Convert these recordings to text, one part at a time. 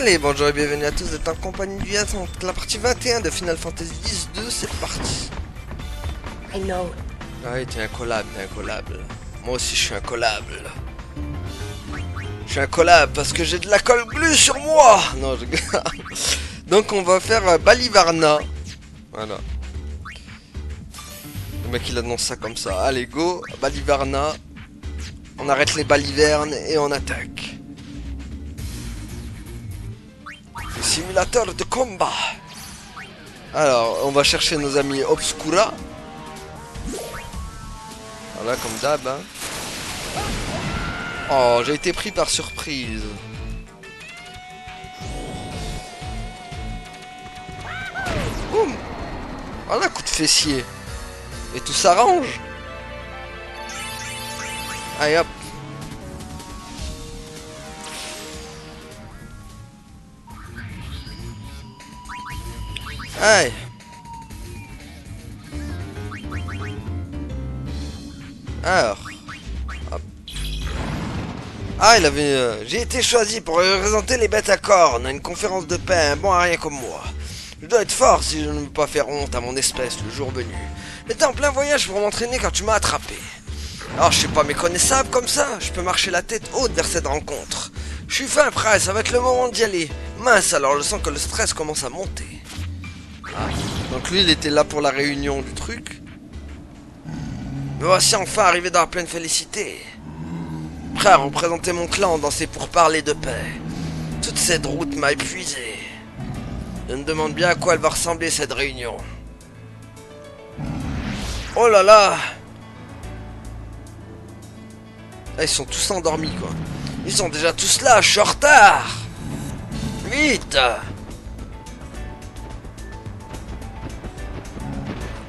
Allez, bonjour et bienvenue à tous, vous êtes en compagnie du Yas, donc la partie 21 de Final Fantasy X-2, c'est parti. I know. Ah oui, t'es incollable, Moi aussi je suis incollable. Je suis incollable parce que j'ai de la colle bleue sur moi. Non, je... Donc on va faire Balivarna. Voilà. Le mec il annonce ça comme ça. Allez, go, Balivarna. On arrête les balivernes et on attaque. Simulateur de combat. Alors, on va chercher nos amis Obscura. Voilà, comme d'hab. Hein. Oh, j'ai été pris par surprise. Boum. Voilà, coup de fessier. Et tout s'arrange. Allez, hop. Allez. Alors. Hop. Ah, il avait... J'ai été choisi pour représenter les bêtes à cornes à une conférence de paix, un bon à rien comme moi. Je dois être fort si je ne veux pas faire honte à mon espèce le jour venu. J'étais en plein voyage pour m'entraîner quand tu m'as attrapé. Alors je suis pas méconnaissable comme ça, je peux marcher la tête haute vers cette rencontre. Je suis fin prêt, ça va être le moment d'y aller. Mince, alors je sens que le stress commence à monter. Ah. Donc lui il était là pour la réunion du truc. Me voici enfin arrivé dans la pleine félicité. Prêt à représenter mon clan dans ces pourparlers de paix. Toute cette route m'a épuisé. Je me demande bien à quoi elle va ressembler cette réunion. Oh là là. Ah, ils sont tous endormis quoi. Ils sont déjà tous là, je suis en retard. Vite.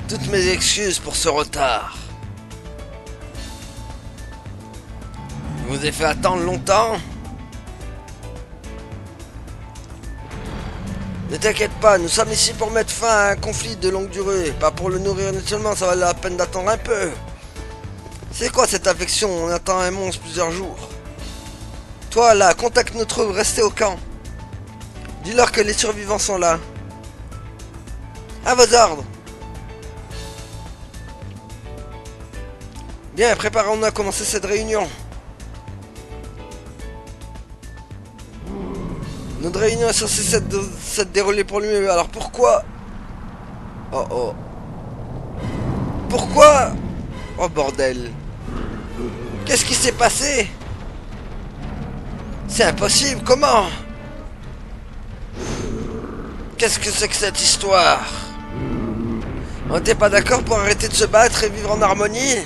Toutes mes excuses pour ce retard. Je vous ai fait attendre longtemps. Ne t'inquiète pas, nous sommes ici pour mettre fin à un conflit de longue durée. Pas pour le nourrir seulement, ça valait la peine d'attendre un peu. C'est quoi cette affection? On attend un monstre plusieurs jours. Toi là, contacte nos troupes, restez au camp. Dis-leur que les survivants sont là. À vos ordres. Bien, préparons-nous à commencer cette réunion. Notre réunion est censée s'être déroulée pour lui, alors pourquoi? Oh oh. Pourquoi? Oh bordel. Qu'est-ce qui s'est passé? C'est impossible, comment? Qu'est-ce que c'est que cette histoire? On n'était pas d'accord pour arrêter de se battre et vivre en harmonie?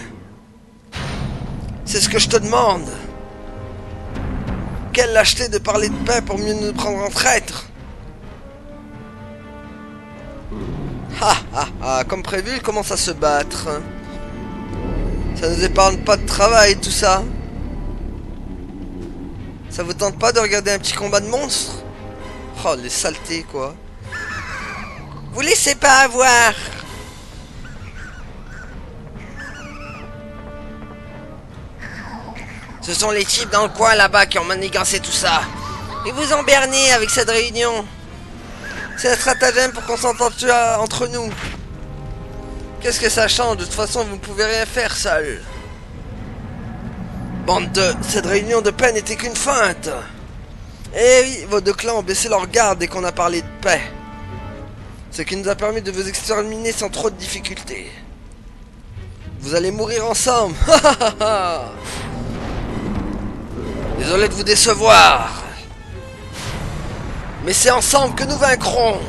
C'est ce que je te demande. Quelle lâcheté de parler de paix pour mieux nous prendre en traître. Ha ha ha, comme prévu, il commence à se battre. Ça nous épargne pas de travail tout ça. Ça vous tente pas de regarder un petit combat de monstres? Oh les saletés quoi. Vous laissez pas avoir. Ce sont les types dans le coin là-bas qui ont manigancé tout ça. Ils vous ont berné avec cette réunion. C'est un stratagème pour qu'on s'entende entre nous. Qu'est-ce que ça change? De toute façon, vous ne pouvez rien faire seul. Bande de... Cette réunion de paix n'était qu'une feinte. Eh oui, vos deux clans ont baissé leur garde dès qu'on a parlé de paix. Ce qui nous a permis de vous exterminer sans trop de difficultés. Vous allez mourir ensemble. Désolé de vous décevoir. Mais c'est ensemble que nous vaincrons.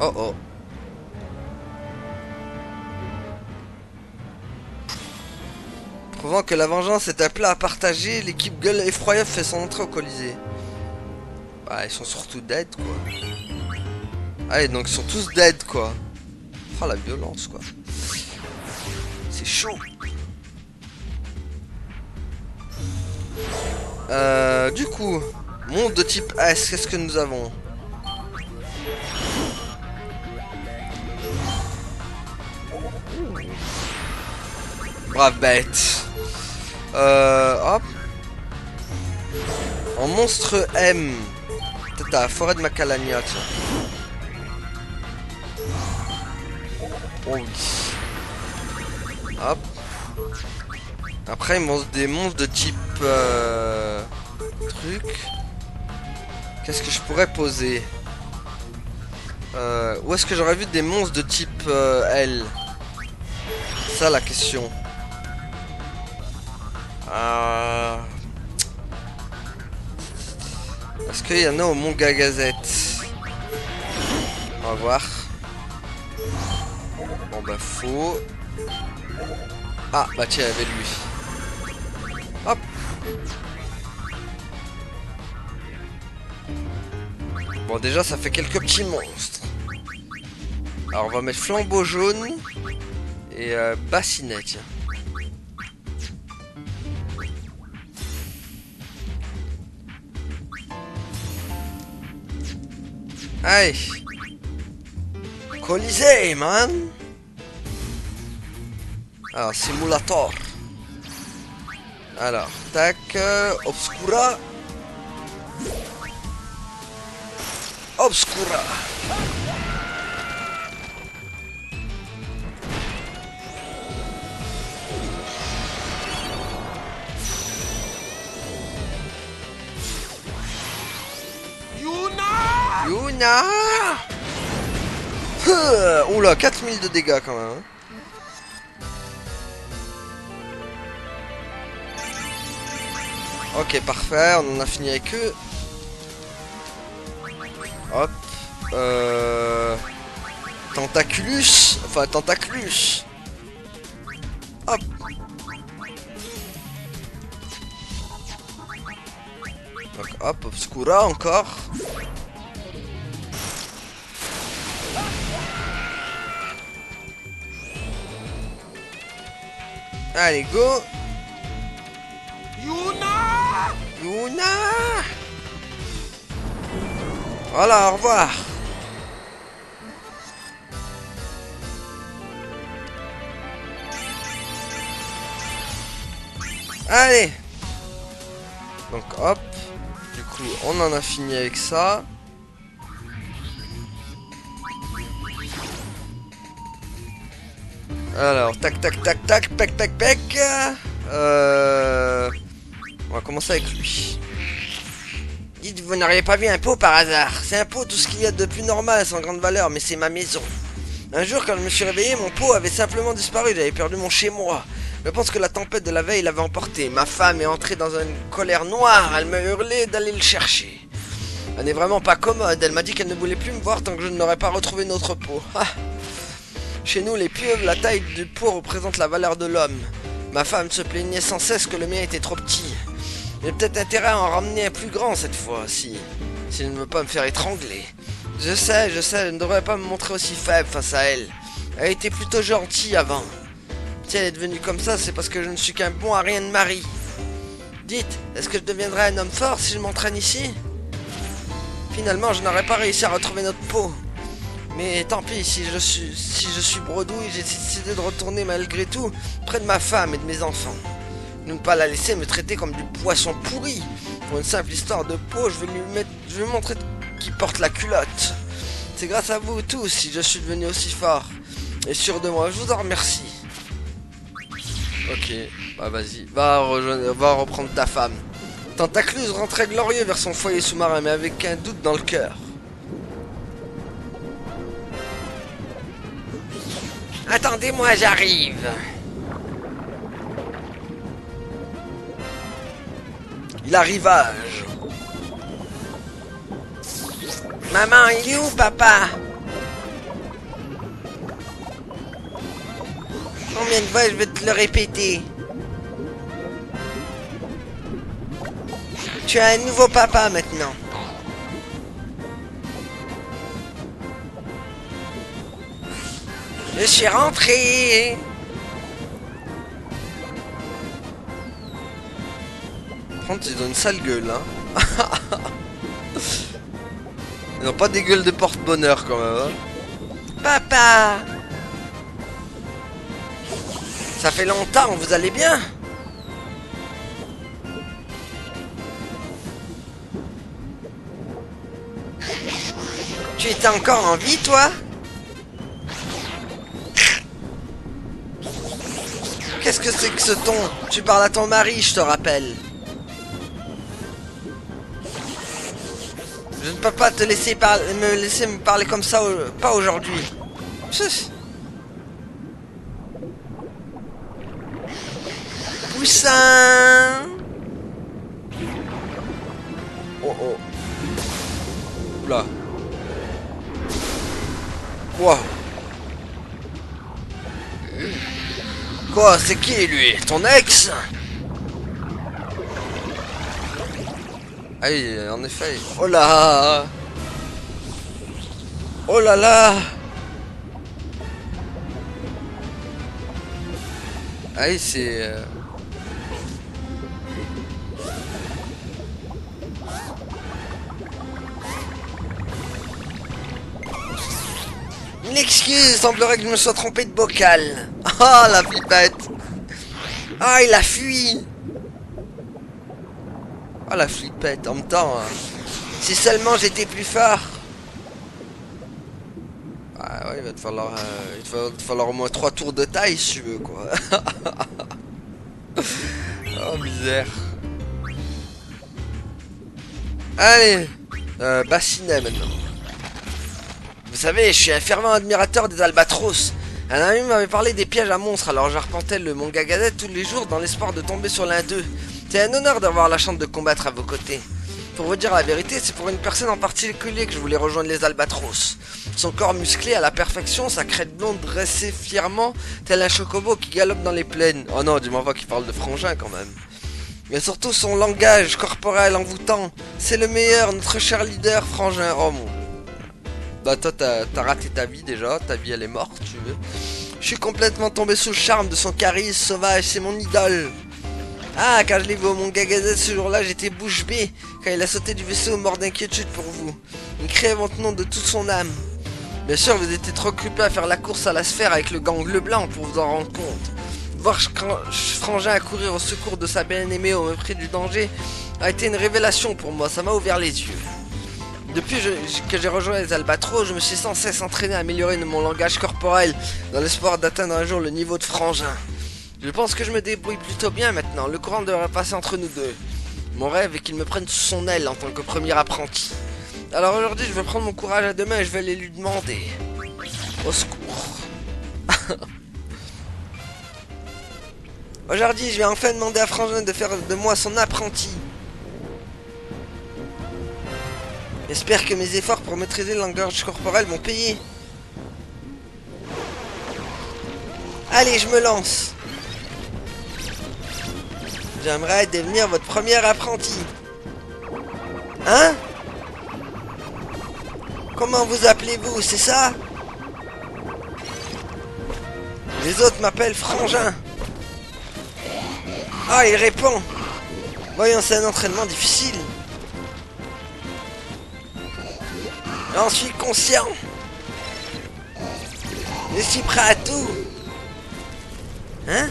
Oh oh. Prouvant que la vengeance est un plat à partager, l'équipe Gueule Effroyable fait son entrée au Colisée. Bah, ils sont surtout dead quoi. Allez, donc ils sont tous dead quoi. Oh la violence quoi. C'est chaud. Du coup, monde de type S, qu'est-ce que nous avons? Brave bête. Hop. En monstre M. Peut-être à la forêt de Macalania, tiens. Oh oui. Hop. Après, des monstres de type... truc. Qu'est-ce que je pourrais poser? Où est-ce que j'aurais vu des monstres de type L? C'est ça la question. Est-ce qu'il y en a au Mont Gagazette? On va voir. Bon bah faux. Ah bah tiens, il y avait lui. Hop. Bon déjà ça fait quelques petits monstres. Alors on va mettre flambeau jaune et bassinet, tiens. Allez. Colisée, man. Alors, simulator. Alors, tac, Obscura. Obscura. Yuna. Oula, 4000 de dégâts quand même. Ok, parfait, on en a fini avec eux. Hop. Tentaculus. Enfin, Tentaclus. Hop. Donc, hop, Obscura encore. Allez, go. Yuna. Yuna. Voilà, au revoir. Allez. Donc hop. Du coup, on en a fini avec ça. Alors, tac, tac, tac, tac, tac, tac, tac. On va commencer avec lui. Dites, vous n'auriez pas vu un pot par hasard? C'est un pot, tout ce qu'il y a de plus normal, sans grande valeur, mais c'est ma maison. Un jour, quand je me suis réveillé, mon pot avait simplement disparu, j'avais perdu mon chez-moi. Je pense que la tempête de la veille l'avait emporté. Ma femme est entrée dans une colère noire, elle m'a hurlé d'aller le chercher. Elle n'est vraiment pas commode, elle m'a dit qu'elle ne voulait plus me voir tant que je n'aurais pas retrouvé notre pot. Ah. Chez nous, les pieuvres, la taille du pot représente la valeur de l'homme. Ma femme se plaignait sans cesse que le mien était trop petit. J'ai peut-être intérêt à en ramener un plus grand cette fois, si elle ne veut pas me faire étrangler. Je sais, je ne devrais pas me montrer aussi faible face à elle. Elle était plutôt gentille avant. Si elle est devenue comme ça, c'est parce que je ne suis qu'un bon à rien de mari. Dites, est-ce que je deviendrai un homme fort si je m'entraîne ici? Finalement, je n'aurais pas réussi à retrouver notre pot. Mais tant pis, si je suis bredouille, j'ai décidé de retourner malgré tout près de ma femme et de mes enfants. Ne pas la laisser me traiter comme du poisson pourri. Pour une simple histoire de peau, je vais lui montrer qui porte la culotte. C'est grâce à vous tous si je suis devenu aussi fort et sûr de moi. Je vous en remercie. Ok, bah vas-y, va reprendre ta femme. Tentaclus rentrait glorieux vers son foyer sous-marin, mais avec un doute dans le cœur. Attendez-moi, j'arrive. L'arrivage. Maman, il est où, papa? Combien de fois je vais te le répéter? Tu as un nouveau papa maintenant. Je suis rentré. Par contre, ils ont une sale gueule, hein. Ils n'ont pas des gueules de porte-bonheur quand même, hein. Papa! Ça fait longtemps, vous allez bien? Tu étais encore en vie, toi? Qu'est-ce que c'est que ce ton? Tu parles à ton mari, je te rappelle. Je ne peux pas te laisser me laisser me parler comme ça, pas aujourd'hui. Poussin. Oh oh. Oula. Wow. Quoi, c'est qui lui? Ton ex? Ah oui, en effet. Oh là. Oh là là. Ah oui, c'est... Une excuse, semblerait que je me sois trompé de bocal. Oh la flippette. Ah, il a fui. Oh la flippette, en même temps, si seulement j'étais plus fort. Ah ouais, il va te falloir, au moins 3 tours de taille si tu veux, quoi. Oh misère. Allez, bassinet maintenant. Vous savez, je suis un fervent admirateur des albatros. Un ami m'avait parlé des pièges à monstres, alors j'arpentais le manga Gazette tous les jours dans l'espoir de tomber sur l'un d'eux. C'est un honneur d'avoir la chance de combattre à vos côtés. Pour vous dire la vérité, c'est pour une personne en particulier que je voulais rejoindre les albatros. Son corps musclé à la perfection, sa crête blonde dressée fièrement, tel un chocobo qui galope dans les plaines. Oh non, dis-moi pas qu'il parle de frangin quand même. Mais surtout son langage corporel envoûtant. C'est le meilleur, notre cher leader frangin. Oh mon... Bah toi t'as raté ta vie déjà, ta vie elle est morte tu veux. Je suis complètement tombé sous le charme de son charisme sauvage, c'est mon idole. Ah, quand je l'ai vu au manga Gazette ce jour-là, j'étais bouche bée quand il a sauté du vaisseau mort d'inquiétude pour vous. Il criait votre nom de toute son âme. Bien sûr, vous étiez trop occupé à faire la course à la sphère avec le gang bleu blanc pour vous en rendre compte. Voir Frangin accourir au secours de sa bien-aimée au mépris du danger a été une révélation pour moi, ça m'a ouvert les yeux. Depuis que j'ai rejoint les albatros, je me suis sans cesse entraîné à améliorer mon langage corporel dans l'espoir d'atteindre un jour le niveau de Frangin. Je pense que je me débrouille plutôt bien maintenant, le courant devrait passer entre nous deux. Mon rêve est qu'il me prenne sous son aile en tant que premier apprenti. Alors aujourd'hui, je vais prendre mon courage à deux mains et je vais aller lui demander. Au secours. Aujourd'hui, je vais enfin demander à Frangin de faire de moi son apprenti. J'espère que mes efforts pour maîtriser le langage corporel vont payer. Allez, je me lance. J'aimerais devenir votre premier apprenti. Hein? Comment vous appelez-vous, c'est ça? Les autres m'appellent Frangin. Ah, il répond. Voyons, c'est un entraînement difficile. J'en suis conscient. Je suis prêt à tout. Hein?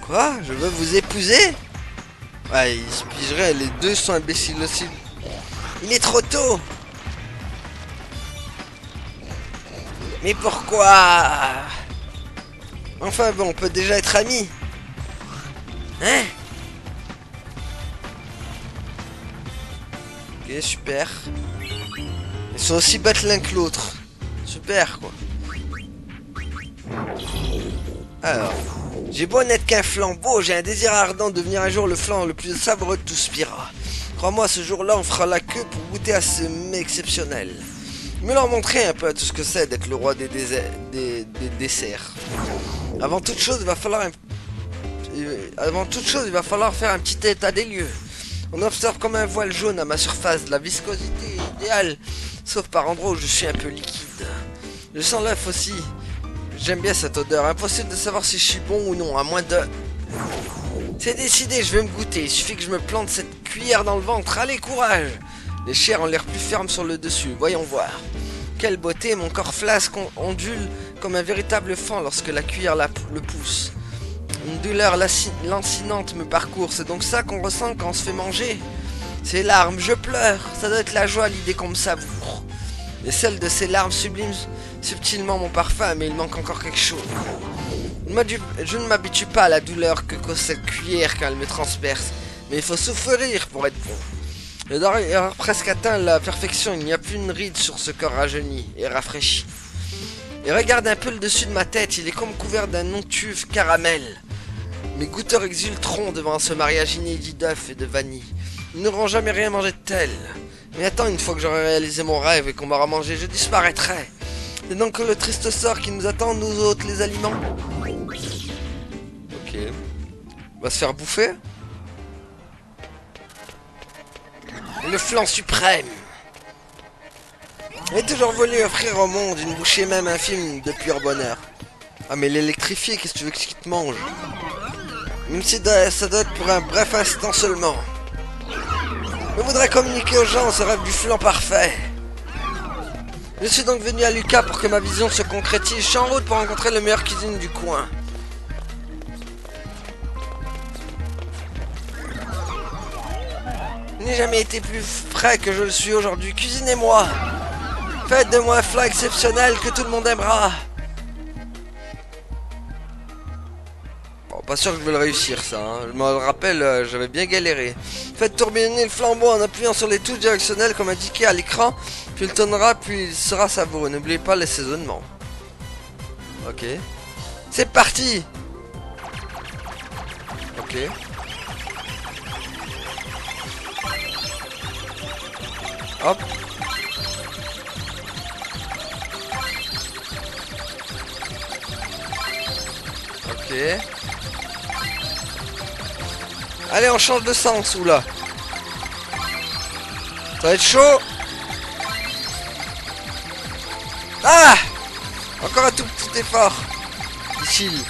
Quoi? Je veux vous épouser? Ouais, il se pigerait, les deux sont imbéciles aussi. Il est trop tôt. Mais pourquoi? Enfin bon, on peut déjà être amis. Hein? Ok, super. Ils sont aussi bêtes l'un que l'autre. Super, quoi. Alors, j'ai beau n'être qu'un flambeau, j'ai un désir ardent de devenir un jour le flanc le plus savoureux de tout Spira. Crois-moi, ce jour-là, on fera la queue pour goûter à ce mets exceptionnel. Me leur montrer un peu à tout ce que c'est d'être le roi des desserts. Avant toute chose, il va falloir faire un petit état des lieux. On observe comme un voile jaune à ma surface, la viscosité idéale, sauf par endroits où je suis un peu liquide. Je sens l'œuf aussi. J'aime bien cette odeur, impossible de savoir si je suis bon ou non, à moins de... C'est décidé, je vais me goûter, il suffit que je me plante cette cuillère dans le ventre, allez courage! Les chairs ont l'air plus fermes sur le dessus, voyons voir. Quelle beauté, mon corps flasque ondule comme un véritable fan lorsque la cuillère le pousse. Une douleur lancinante me parcourt, c'est donc ça qu'on ressent quand on se fait manger. Ces larmes, je pleure. Ça doit être la joie à l'idée qu'on me savoure. Et celle de ces larmes subliment subtilement mon parfum, mais il manque encore quelque chose. Je ne m'habitue pas à la douleur que cause cette cuillère quand elle me transperce. Mais il faut souffrir pour être bon. Le d'ailleurs presque atteint la perfection, il n'y a plus une ride sur ce corps rajeuni et rafraîchi. Et regarde un peu le dessus de ma tête, il est comme couvert d'un onctueux caramel. Mes goûteurs exulteront devant ce mariage inédit d'œufs et de vanille. Ils n'auront jamais rien mangé de tel. Mais attends, une fois que j'aurai réalisé mon rêve et qu'on m'aura mangé, je disparaîtrai. C'est donc le triste sort qui nous attend, nous autres, les aliments. Ok. On va se faire bouffer. Et le flanc suprême. J'ai toujours voulu offrir au monde une bouchée même infime de pur bonheur. Ah mais l'électrifier, qu'est-ce que tu veux qu'il te mange? Même si ça doit être pour un bref instant seulement. Je voudrais communiquer aux gens ce rêve du flan parfait. Je suis donc venu à Lucas pour que ma vision se concrétise. Je suis en route pour rencontrer le meilleur cuisine du coin. Je n'ai jamais été plus frais que je le suis aujourd'hui. Cuisinez-moi. Faites de moi un plat exceptionnel que tout le monde aimera. Bon, pas sûr que je vais le réussir ça. Hein. Je me rappelle, j'avais bien galéré. Faites tourbillonner le flambeau en appuyant sur les touches directionnelles comme indiqué à l'écran. Puis il tournera, puis il sera savoureux. N'oubliez pas l'assaisonnement. Ok. C'est parti. Ok. Hop. Ok. Allez, on change de sens, oula. Ça va être chaud. Ah! Encore un tout petit effort. Difficile.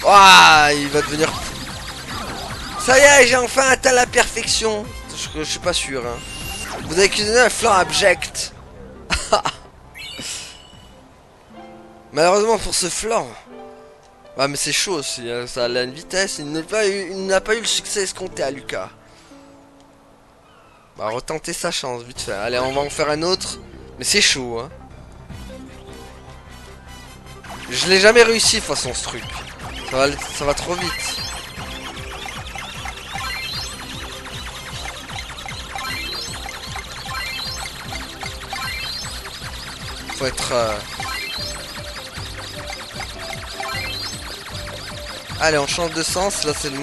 Ouah, il va devenir... Ça y est, j'ai enfin atteint la perfection. Je suis pas sûr. Hein. Vous avez cuisiné un flan abject. Malheureusement pour ce flan. Ah mais c'est chaud aussi, hein. Ça a une vitesse. Il n'a pas eu le succès escompté à Lucas. On va retenter sa chance vite fait. Allez, on va en faire un autre. Mais c'est chaud. Hein. Je l'ai jamais réussi de toute façon ce truc. Ça va trop vite. Faut être... Allez, on change de sens. Là, c'est le...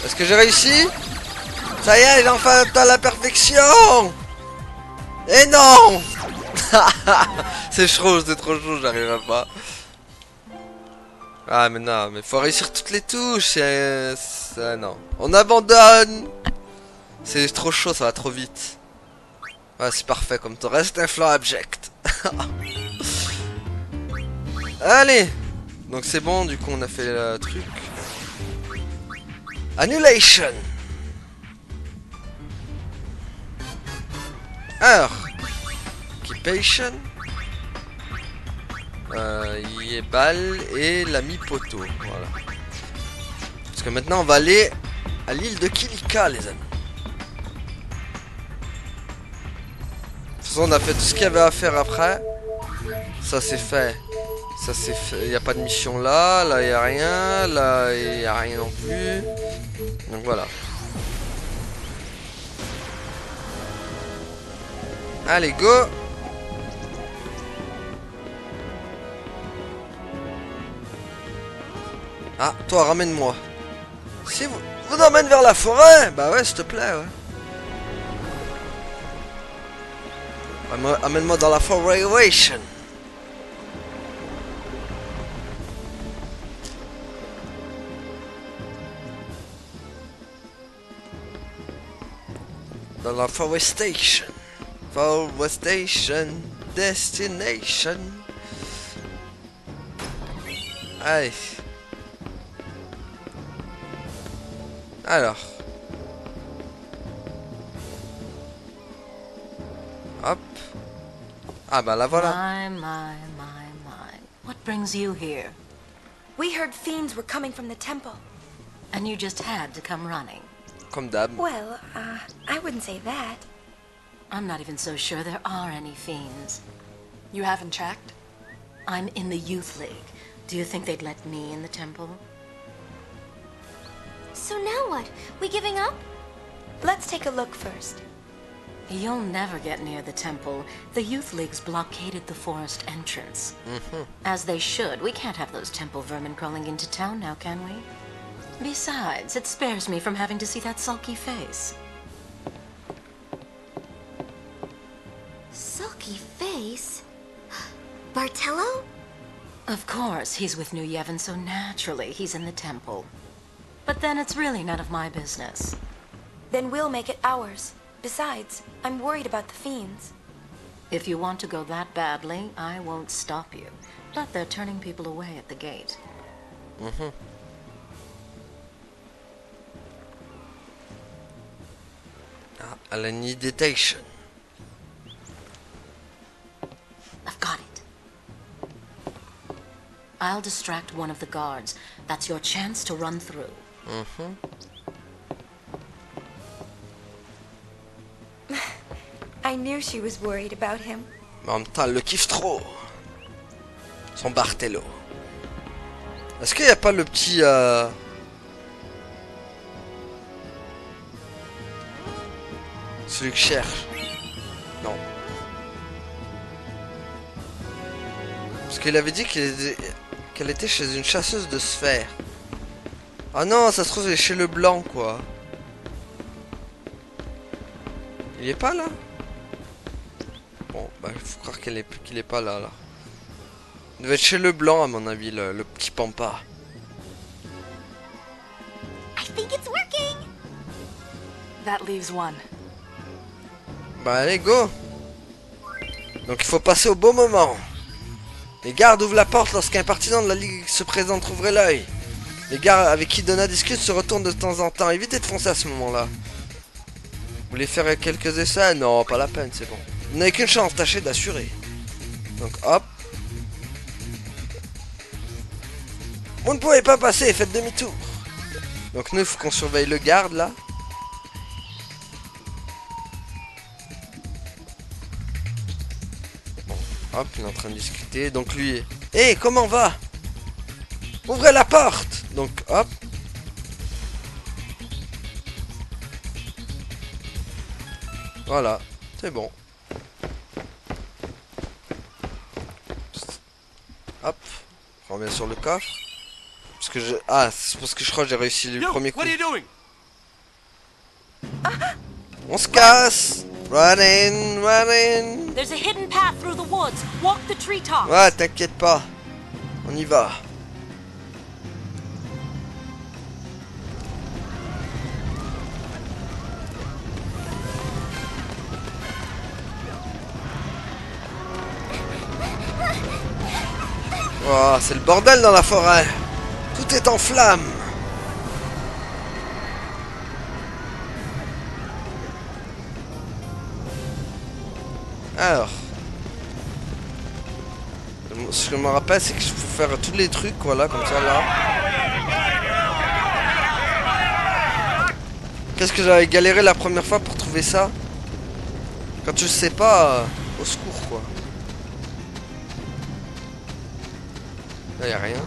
Est-ce que j'ai réussi? Ça y est, j'ai enfin atteint la perfection. Et non. C'est chaud, c'est trop chaud, j'arriverai pas. Ah mais non, mais faut réussir toutes les touches. Non, on abandonne. C'est trop chaud, ça va trop vite. Ouais, c'est parfait comme ton reste un flan abject. Allez. Donc c'est bon, du coup on a fait le truc. Annulation. Alors, Occupation, Yebal et l'ami Poto. Voilà. Parce que maintenant on va aller à l'île de Kilika, les amis. De toute façon, on a fait tout ce qu'il y avait à faire après. Ça c'est fait. Ça c'est fait. Il n'y a pas de mission là. Là il n'y a rien. Là il n'y a rien non plus. Donc voilà. Allez, go! Ah, toi, ramène-moi. Si vous emmène vers la forêt? Bah ouais, s'il te plaît, ouais. Amène-moi dans la forêt. Dans la forestation. Forestation. Destination. Allez. Alors. Hop. Ah bah la voilà. My. What brings you here? We heard fiends were coming from the temple. And you just had to come running. Comme d'hab. Well, I wouldn't say that. I'm not even so sure there are any fiends. You haven't checked? I'm in the Youth League. Do you think they'd let me in the temple? So now what? We giving up? Let's take a look first. You'll never get near the temple. The Youth League's blockaded the forest entrance. As they should. We can't have those temple vermin crawling into town now, can we? Besides, it spares me from having to see that sulky face. Sulky face? Bartello? Of course, he's with New Yevon, so naturally he's in the temple. But then it's really none of my business. Then we'll make it ours. Besides, I'm worried about the fiends. If you want to go that badly, I won't stop you. But they're turning people away at the gate. Ah, Alani detection. I've got it. I'll distract one of the guards. That's your chance to run through. I knew she was worried about him. Mais en même temps, elle le kiffe trop. Son Bartello. Est-ce qu'il n'y a pas le petit... Celui que je cherche. Non. Parce qu'il avait dit qu'elle était chez une chasseuse de sphères. Ah non, ça se trouve elle est chez le blanc, quoi. Il est pas là? Bon, bah il faut croire qu'il est pas là, là. Il doit être chez le blanc, à mon avis, le petit pampa. I think it's working! That leaves one. Bah allez, go. Donc il faut passer au bon moment. Les gardes ouvrent la porte lorsqu'un partisan de la Ligue se présente, ouvrez l'œil. Les gars avec qui Donna discute se retournent de temps en temps. Évitez de foncer à ce moment-là. Vous voulez faire quelques essais? Non, pas la peine, c'est bon. Vous n'avez qu'une chance, tâchez d'assurer. Donc hop. Vous ne pouvez pas passer, faites demi-tour. Donc nous, il faut qu'on surveille le garde là. Bon, hop, il est en train de discuter. Donc lui, hé, comment va? Ouvrez la porte. Donc hop. Voilà, c'est bon. Hop, on revient sur le coffre. Parce que je... Ah, c'est parce que je crois que j'ai réussi le premier coup. On se casse. Run in, run in. There's a hidden path through the woods. Walk the treetops. Ouais, t'inquiète pas. On y va. Oh, c'est le bordel dans la forêt. Tout est en flammes. Alors, ce que je me rappelle, c'est qu'il faut faire tous les trucs, voilà, comme ça, là. Qu'est-ce que j'avais galéré la première fois pour trouver ça? Quand tu le sais pas, au secours, quoi. Là, y a rien.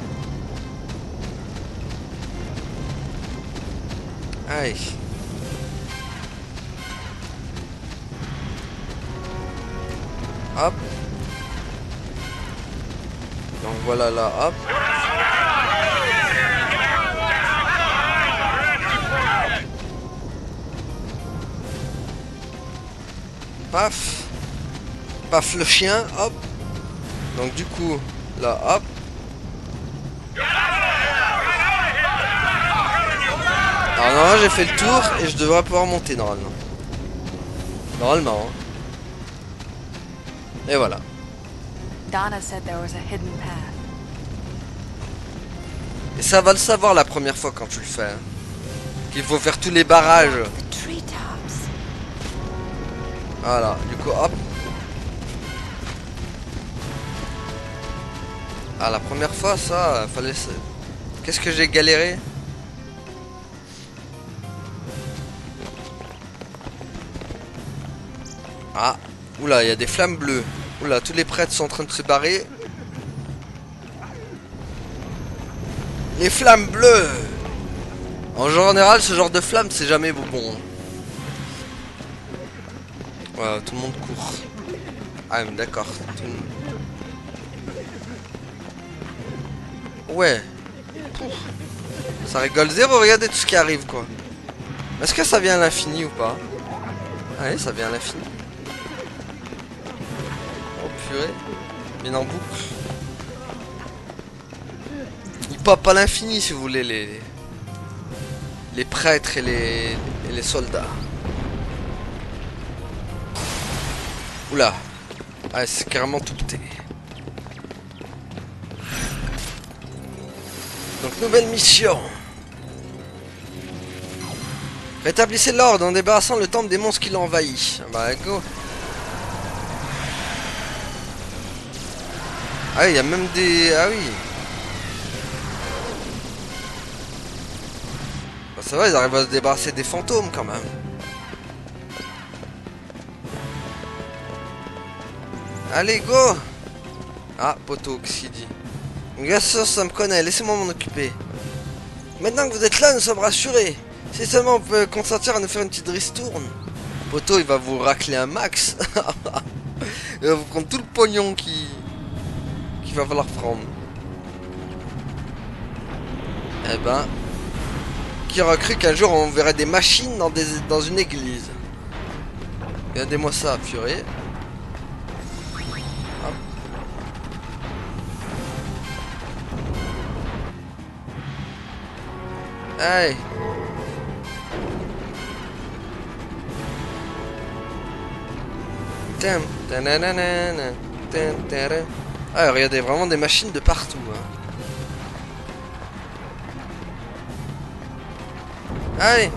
Aïe. Hop. Donc voilà là, hop. Paf. Paf le chien, hop. Donc du coup, là, hop. Alors normalement j'ai fait le tour et je devrais pouvoir monter normalement. Normalement. Hein. Et voilà. Donna said there was a hidden path. Et ça va le savoir la première fois quand tu le fais. Hein. Qu'il faut faire tous les barrages. The treetops. Voilà, du coup hop. Ah, la première fois, ça, fallait... Qu'est-ce que j'ai galéré? Ah, oula, il y a des flammes bleues. Oula, tous les prêtres sont en train de se barrer. Les flammes bleues! En général, ce genre de flamme, c'est jamais bon. Ouais, tout le monde court. Ah, mais d'accord. Ouais. Pouf. Ça rigole zéro, regardez tout ce qui arrive, quoi. Est-ce que ça vient à l'infini ou pas? Allez, ça vient à l'infini. Oh purée. Bien en boucle. Il pop à l'infini si vous voulez les prêtres et les soldats. Oula. Ah, c'est carrément tout pété. Donc nouvelle mission. Rétablissez l'ordre en débarrassant le temple des monstres qui l'ont envahi. Bah go. Ah il y a même des... Ah oui. Bah, ça va, ils arrivent à se débarrasser des fantômes quand même. Allez go. Ah poteau, qu'est-ce qu'il dit? Bien sûr, ça me connaît, laissez-moi m'en occuper. Maintenant que vous êtes là, nous sommes rassurés. Si seulement on peut consentir à nous faire une petite ristourne. Poto, il va vous racler un max. Il va vous prendre tout le pognon qu'il va falloir prendre. Eh ben, qui aurait cru qu'un jour on verrait des machines dans une église? Regardez-moi ça, purée. Hop. Allez. Ah, regardez, vraiment des machines de partout. Hein. Allez.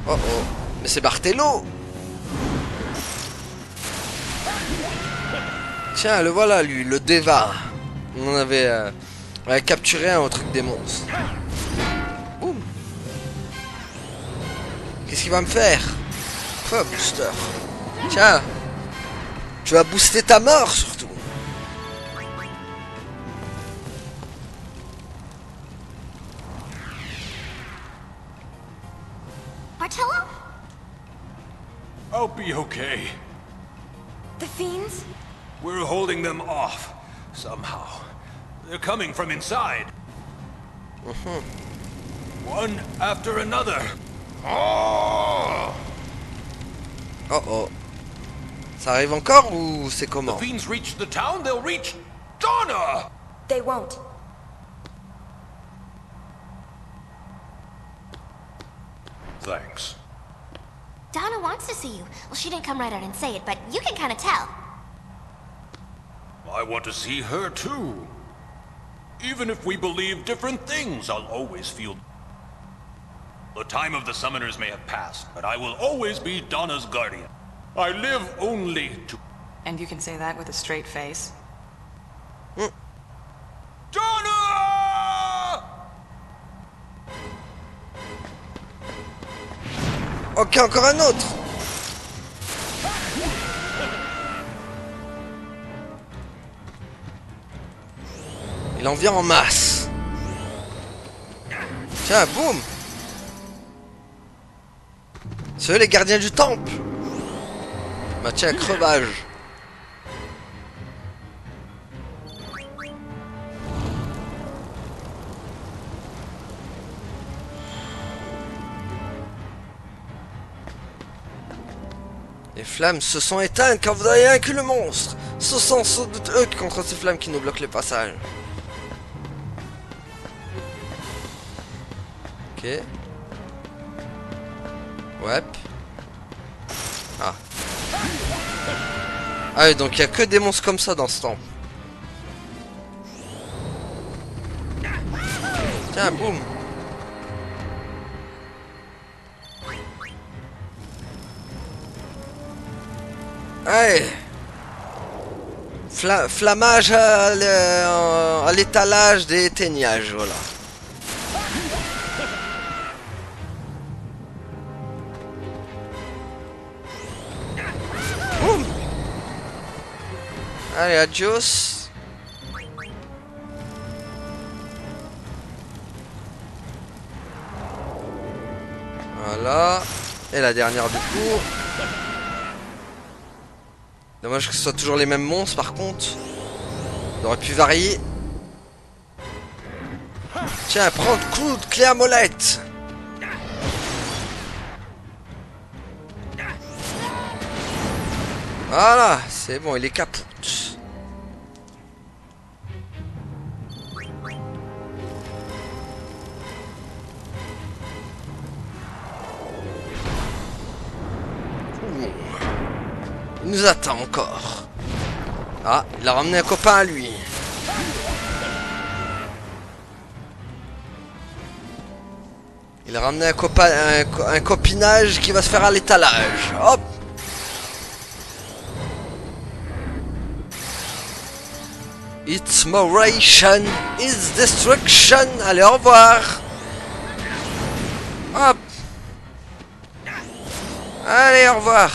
Oh oh. Mais c'est Barthello. Tiens, le voilà lui, le Deva. On en avait... On a capturé un au truc des monstres. Boum. Qu'est-ce qu'il va me faire? Oh, booster. Tiens. Tu vas booster ta mort, surtout. Bartello? I'll be okay. The fiends? We're holding them off, somehow. They're coming from inside. One after another. Oh! Oh oh. Ça arrive encore ou c'est comment? The fiends reach the town, they'll reach Donna! They won't. Thanks. Donna wants to see you. Well, she didn't come right out and say it, but you can kind of tell. I want to see her too. Even if we believe different things, I'll always feel... The time of the summoners may have passed, but I will always be Donna's guardian. I live only to... And you can say that with a straight face? Donna! Ok, encore un autre. Il en vient en masse. Tiens, boum. C'est eux les gardiens du temple. Bah tiens, crevage. Les flammes se sont éteintes quand vous avez vaincu le monstre. Ce sont sans doute eux contre ces flammes qui nous bloquent le passage. Ok. Ouais. Ah. Ah oui, donc il n'y a que des monstres comme ça dans ce temple. Tiens, boum. Allez. Flammage à l'étalage des teignages, voilà. Boum. Allez, adios. Voilà. Et la dernière du coup. Dommage que ce soit toujours les mêmes monstres par contre. On aurait pu varier. Tiens, prends le coup de clé à molette. Voilà, c'est bon, il est capote. Il nous attend encore. Ah, il a ramené un copain à lui. Il a ramené un copain, un copinage qui va se faire à l'étalage. Hop. It's moration, it's destruction. Allez, au revoir. Hop. Allez, au revoir.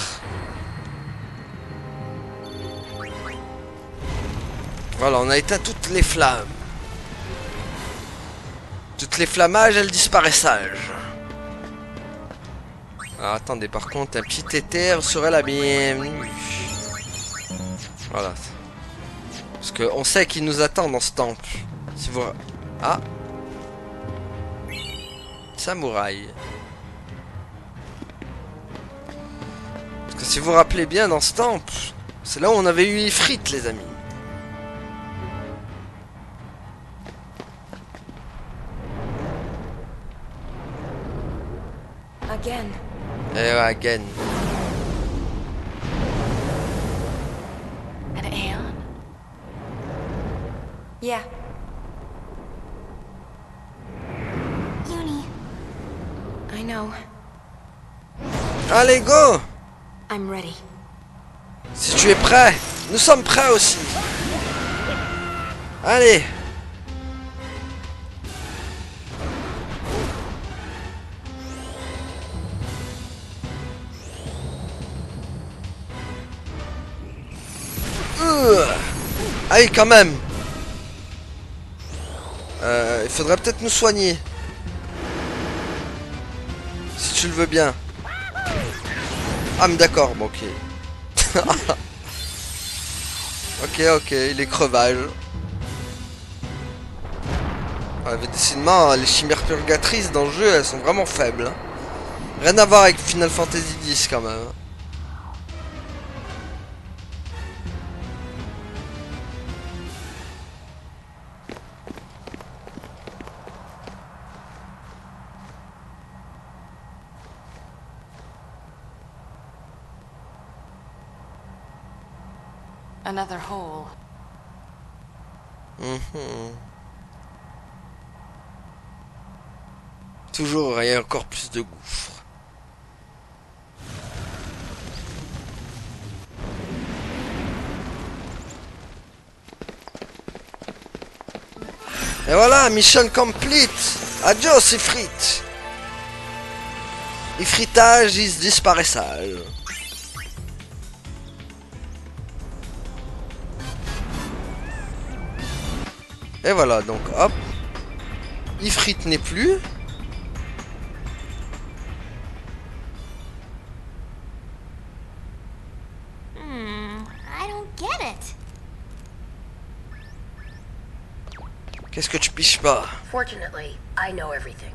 Voilà, on a éteint toutes les flammes. Toutes les flammages et le disparaissage. Alors attendez, par contre, un petit éther serait la bienvenue. Voilà. Parce qu'on sait qu'il nous attend dans ce temple. Si vous... Ah. Samouraï. Parce que si vous vous rappelez bien, dans ce temple, c'est là où on avait eu Ifrit, les amis. Again. Et ouais, again. An Aeon? Yeah. Uni. I know. Allez, go! I'm ready. Si tu es prêt, nous sommes prêts aussi. Allez. Allez, quand même. Il faudrait peut-être nous soigner. Si tu le veux bien. Ah, mais d'accord, bon, ok. Ok, il est crevage. Ouais, décidément, les chimères purgatrices dans le jeu, elles sont vraiment faibles. Hein. Rien à voir avec Final Fantasy X quand même. Another hole. Toujours, il y a encore plus de gouffres. Et voilà, mission complete. Adios, Ifrit. Ifritage is disparaissage. Et voilà, donc hop. Ifrit n'est plus. I don't get it. Qu'est-ce que tu piches pas? Fortunately, I know everything.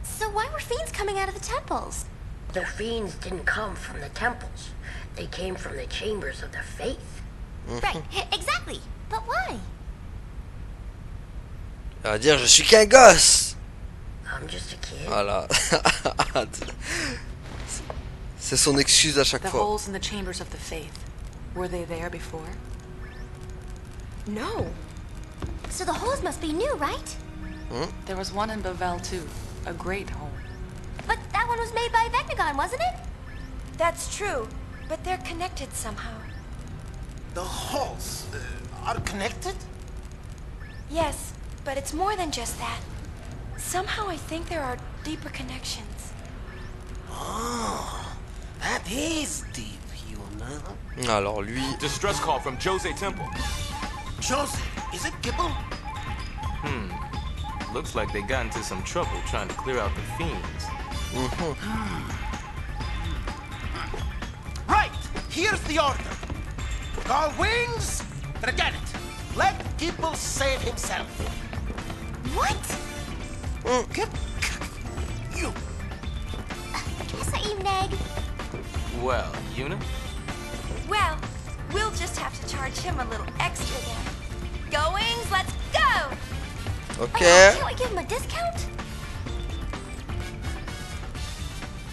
So why were fiends coming out of the temples? The fiends didn't come from the temples. They came from the chambers of the faith. Right, exactly. But why? Elle va dire je suis qu'un gosse. I'm just a kid. Voilà. C'est son excuse à chaque The fois. holes in the chambers of the faith. Were they there before? No. So the holes must be new, right? There was one in Bavel too. A great hole. But that one was made by Vecnagon, wasn't it? That's true, but they're connected somehow. The halls are connected? Yes, but it's more than just that. Somehow I think there are deeper connections. Oh, that is deep, Yuna. Alors lui... Distress call from Jose Temple. Jose, is it Gibble? Looks like they got into some trouble trying to clear out the fiends. Right, here's the order. Call wings, forget it. Let Gibble save himself. What? Get you. Guess I you neg. Well, Yuna? Well, we'll just have to charge him a little extra then. Go Wings, let's go! Ok. Can't we give him a discount?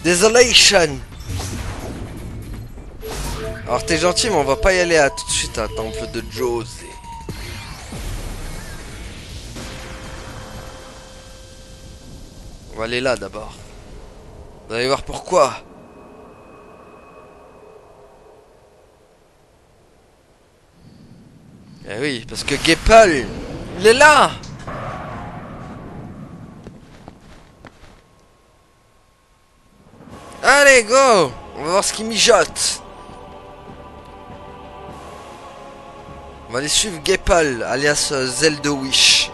Desolation. Alors t'es gentil mais on va pas y aller à tout de suite à temple de Jose. On va aller là d'abord. Vous allez voir pourquoi. Eh oui, parce que Gepal, il est là. Allez, go. On va voir ce qu'il mijote. On va aller suivre Gepal, alias Zelda Wish.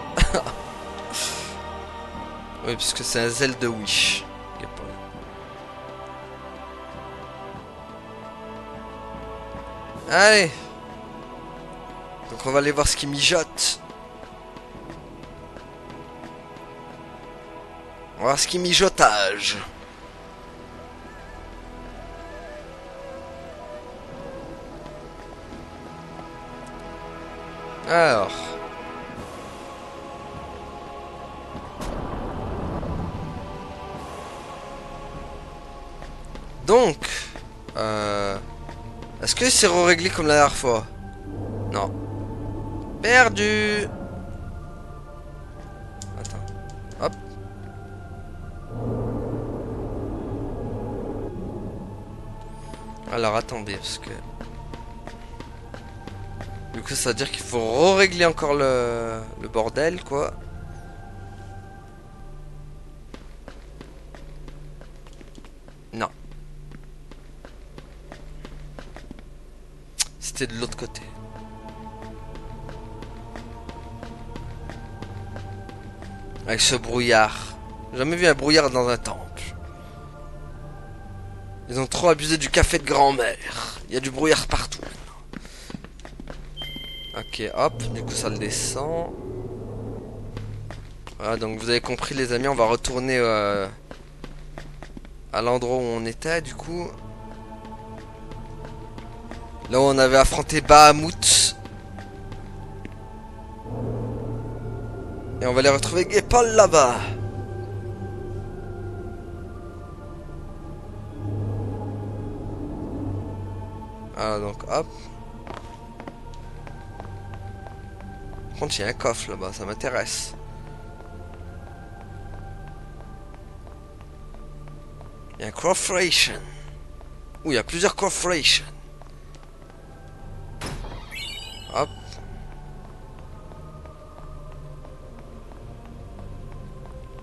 Oui, puisque c'est un Zelda Wish. Gepal. Allez. Donc on va aller voir ce qu'il mijote. On va voir ce qu'il mijotage. Alors. Donc. Est-ce que c'est réglé comme la dernière fois? Non. Perdu. Attends. Hop. Alors attendez, parce que... Du coup, ça veut dire qu'il faut régler encore le bordel, quoi. Non. C'était de l'autre côté. Avec ce brouillard. J'ai jamais vu un brouillard dans un temple. Ils ont trop abusé du café de grand-mère. Il y a du brouillard partout. Ok, hop, du coup ça le descend. Voilà, donc vous avez compris les amis, on va retourner à l'endroit où on était du coup. Là où on avait affronté Bahamut. Et on va les retrouver Gepal là-bas. Voilà, donc hop. Par contre, il y a un coffre là-bas, ça m'intéresse. Il y a un corporation. Ouh, il y a plusieurs corporations. Hop.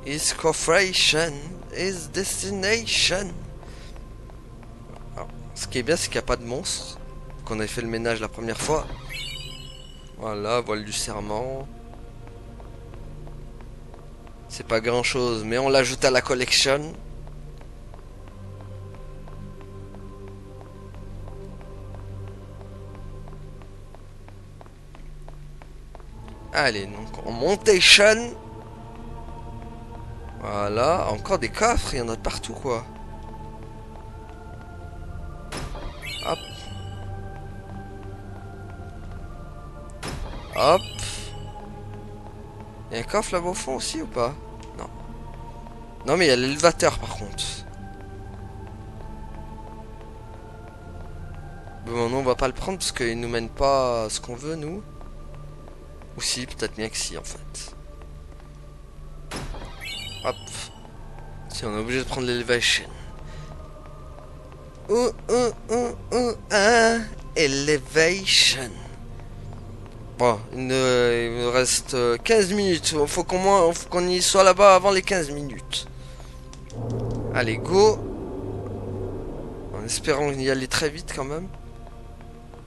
Is corporation is destination. Alors, ce qui est bien, c'est qu'il n'y a pas de monstres. Qu'on avait fait le ménage la première fois. Voilà, voile du serment. C'est pas grand chose, mais on l'ajoute à la collection. Allez, donc on montation. Voilà, encore des coffres, il y en a de partout quoi. Hop. Hop. Il y a un coffre là-bas au fond aussi ou pas? Non. Non mais il y a l'élévateur par contre. Bon non, on va pas le prendre parce qu'il nous mène pas à ce qu'on veut nous. Ou si, peut-être bien que si en fait. Hop. Si on est obligé de prendre l'elevation. Elevation. Bon, il me reste 15 minutes. Faut qu'on y soit là-bas avant les 15 minutes. Allez, go. En espérant y aller très vite quand même.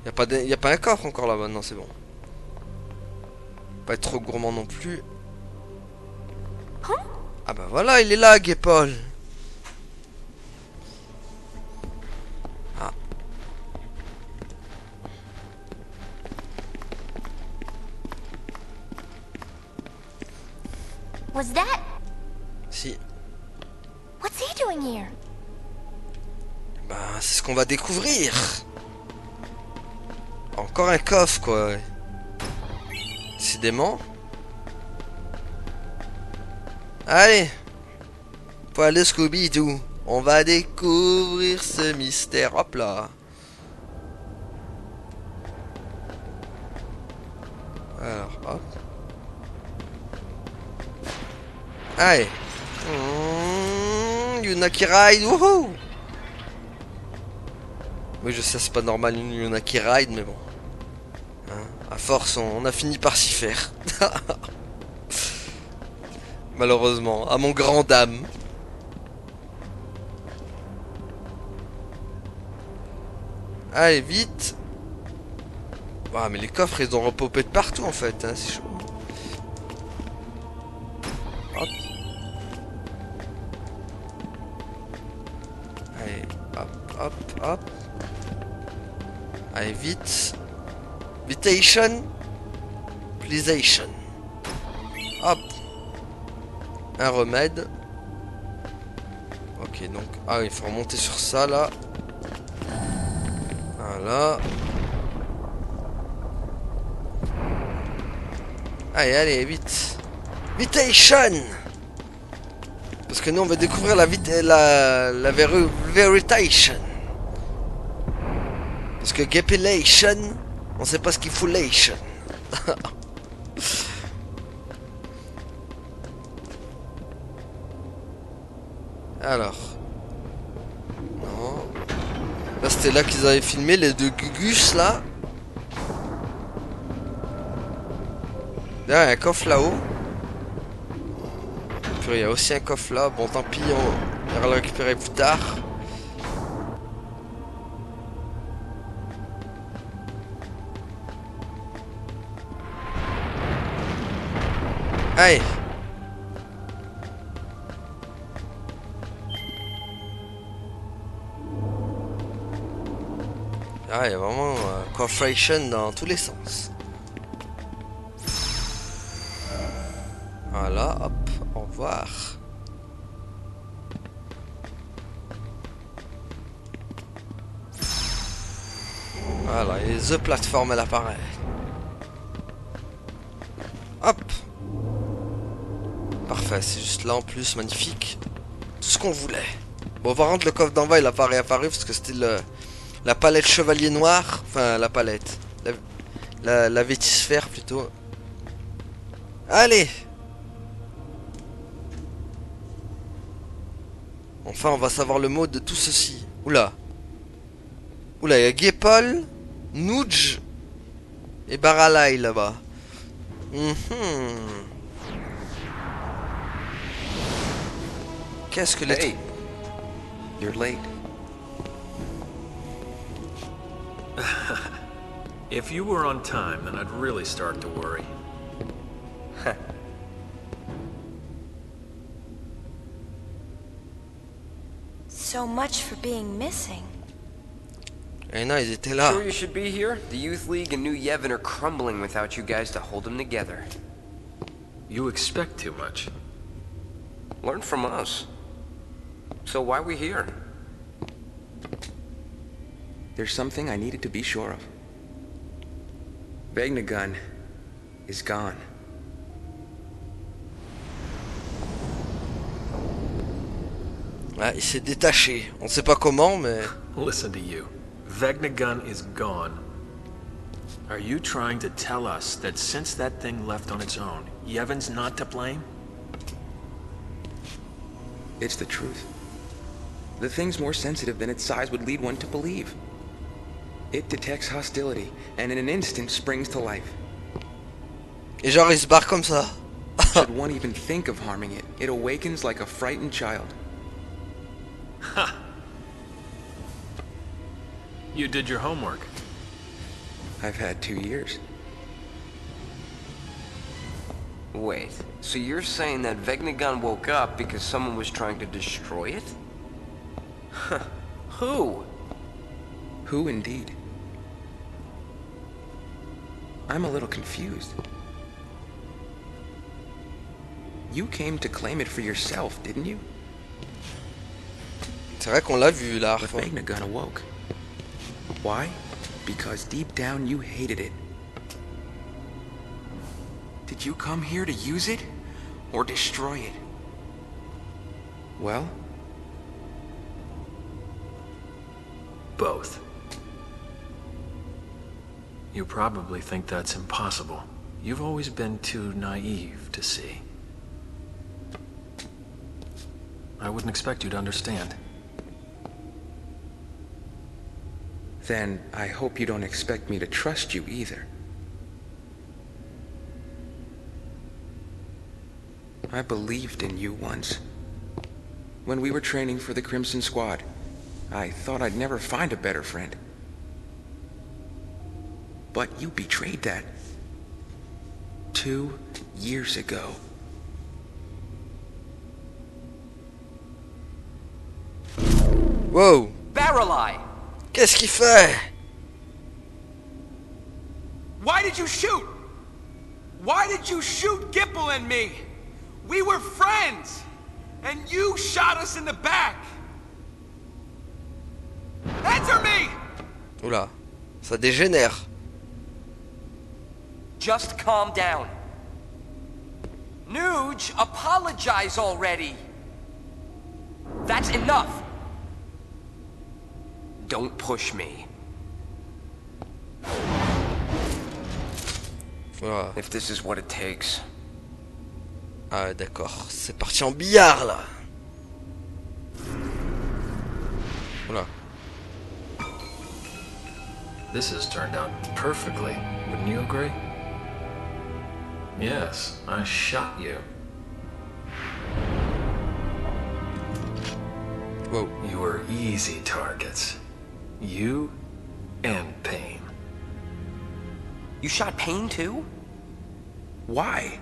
Y a pas un coffre encore là-bas. Non, c'est bon. Pas être trop gourmand non plus. Ah bah voilà, il est là, Gay-Paul. Ah. Was that? Si. What's he doing here? Bah, c'est ce qu'on va découvrir. Encore un coffre, quoi. Décidément. Allez. Faut aller Scooby-Doo. On va découvrir ce mystère. Hop là. Alors, hop. Allez. Unaki Ride. Wouhou. Oui, je sais, c'est pas normal une Unaki Ride, mais bon. Hein, à force, on a fini par s'y faire. Malheureusement, à mon grand dame. Allez, vite. Ah, mais les coffres, ils ont repopé de partout, en fait. Hein, c'est chaud. Hop. Allez, hop, hop, hop. Allez, vite. Vitation. Pleasation. Hop. Un remède. Ok, donc... Ah, il faut remonter sur ça, là. Voilà. Allez, allez, vite. Vitation. Parce que nous, on va découvrir la Veritation. Parce que Gapilation, on sait pas ce qu'il faut Lation. Alors. Non. Là, c'était là qu'ils avaient filmé les deux Gugus, là. Là, il y a un coffre là-haut. Puis il y a aussi un coffre là. Bon, tant pis, on ira le récupérer plus tard. Allez. Ah, il y a vraiment cooperation dans tous les sens. Voilà, hop, au revoir. Voilà, et The Platform, elle apparaît. Hop. Parfait, c'est juste là en plus, magnifique. Tout ce qu'on voulait. Bon, par contre, le coffre d'en bas, il a pas réapparu parce que c'était la palette chevalier noir. Enfin, la palette. La vétisphère plutôt. Allez. Enfin, on va savoir le mot de tout ceci. Oula. Oula, il y a Gay-Paul, Nudge et Baralai là-bas. Qu'est-ce que les... Hey, you're late. If you were on time, then I'd really start to worry. So much for being missing. Eh non, ils étaient là. Sure you should be here? The Youth League and New Yevon are crumbling without you guys to hold them together. You expect too much. Learn from us. So why are we here? There's something I needed to be sure of. Vegnagun is gone. Ah, il s'est détaché. On sait pas comment, mais... Listen to you. Vegnagun is gone. Are you trying to tell us that since that thing left on its own, Yevon's not to blame? It's the truth. The thing's more sensitive than its size would lead one to believe. It detects hostility, and in an instant springs to life. Et genre il se barre comme ça. Should one even think of harming it, it awakens like a frightened child. Ha! You did your homework. I've had 2 years. Wait, so you're saying that Vegnagun woke up because someone was trying to destroy it? Huh. Who? Who indeed? I'm a little confused. You came to claim it for yourself, didn't you? C'est vrai qu'on l'a vu là. But Vegnagun awoke. Why? Because deep down you hated it. Did you come here to use it? Or destroy it? Well? Both. You probably think that's impossible. You've always been too naive to see. I wouldn't expect you to understand. Then I hope you don't expect me to trust you either. I believed in you once. When we were training for the Crimson Squad, I thought I'd never find a better friend. But you betrayed that. 2 years ago. Wow. Barreleye! Qu'est-ce qu'il fait? Why did you shoot? Why did you shoot Gipple and me? We were friends, and you shot us in the back. Answer me! Oula, ça dégénère. Just calm down. Nuge, apologize already. That's enough. Don't push me. Voilà. If this is what it takes. Ah d'accord, c'est parti en billard là. Voilà. This has turned out perfectly. Wouldn't you agree? Yes, I shot you. Whoa. You were easy targets. You and Pain. You shot Pain too? Why?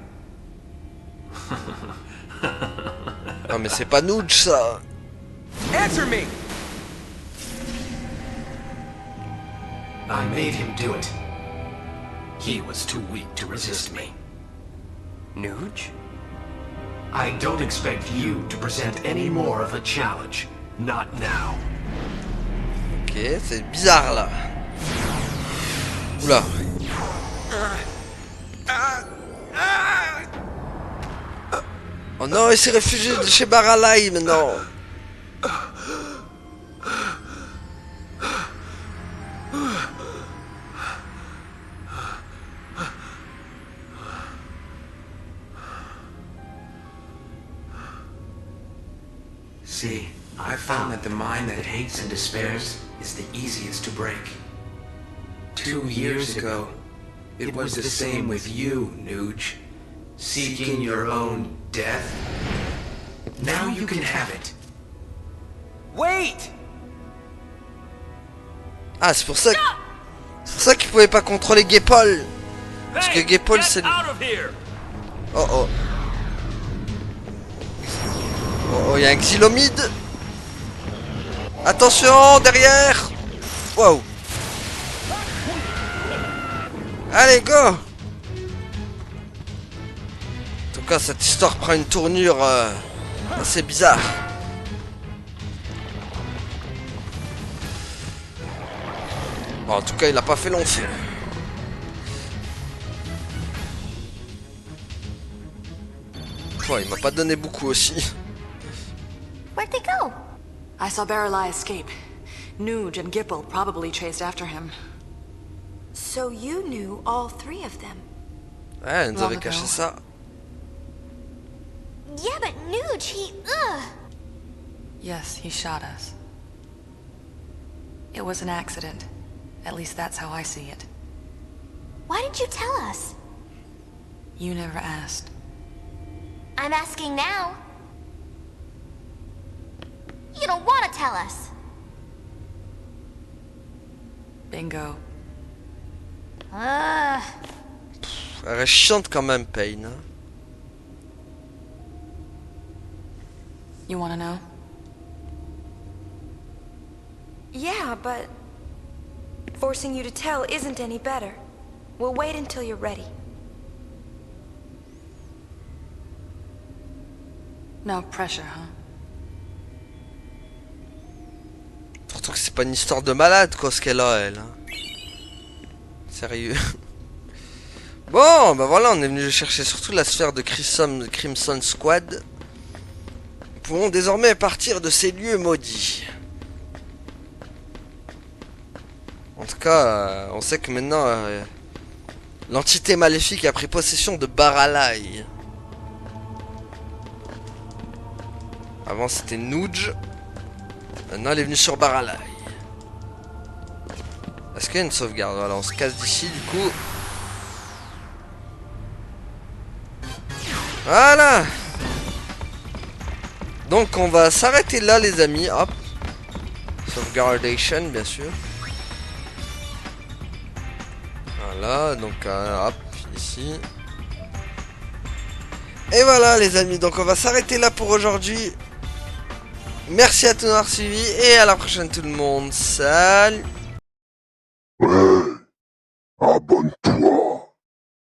Non mais c'est pas Nuge ça. Answer me! I made him do it. He was too weak to resist me. Nuge? I don't expect you to present any more of a challenge. Not now. Ok, c'est bizarre là. Oula. Oh non, il s'est réfugié de chez Baralai maintenant. See, I found that the mind that hates and despairs is the easiest to break. 2 years ago, it was the same with you, Nuge. Seeking your own death. Now you can have it. Wait! Ah, c'est pour ça qu'il pouvait pas contrôler Gepol. Parce que Gepol c'est... Oh oh. Oh, il y a un xylomide. Attention, derrière. Wow. Allez, go. En tout cas, cette histoire prend une tournure assez bizarre. Bon, en tout cas, il a pas fait long feu. Oh, il m'a pas donné beaucoup aussi. Where'd they go? I saw Barreleye escape. Nuge and Gipple probably chased after him. So you knew all three of them? Ouais, elle nous avait caché ça. Yeah, but Nuge, he... Yes, he shot us. It was an accident. At least that's how I see it. Why didn't you tell us? You never asked. I'm asking now. You don't want to tell us. Bingo. Ah. Elle reste chiante quand même, Pain. Hein. You wanna know? Yeah, but forcing you to tell isn't any better. We'll wait until you're ready. No pressure, huh? Surtout que c'est pas une histoire de malade, quoi, ce qu'elle a, elle. Hein. Sérieux. Bon, bah voilà, on est venu chercher surtout la sphère de Crimson Squad. Nous pouvons désormais partir de ces lieux maudits. En tout cas, on sait que maintenant, l'entité maléfique a pris possession de Baralai. Avant c'était Nuge. Maintenant elle est venue sur Baralai. Est-ce qu'il y a une sauvegarde? Voilà, on se casse d'ici du coup. Voilà. Donc on va s'arrêter là les amis. Hop. Sauvegardation bien sûr. Voilà, donc hop, ici. Et voilà les amis, donc on va s'arrêter là pour aujourd'hui. Merci à tous d'avoir suivi et à la prochaine tout le monde. Salut.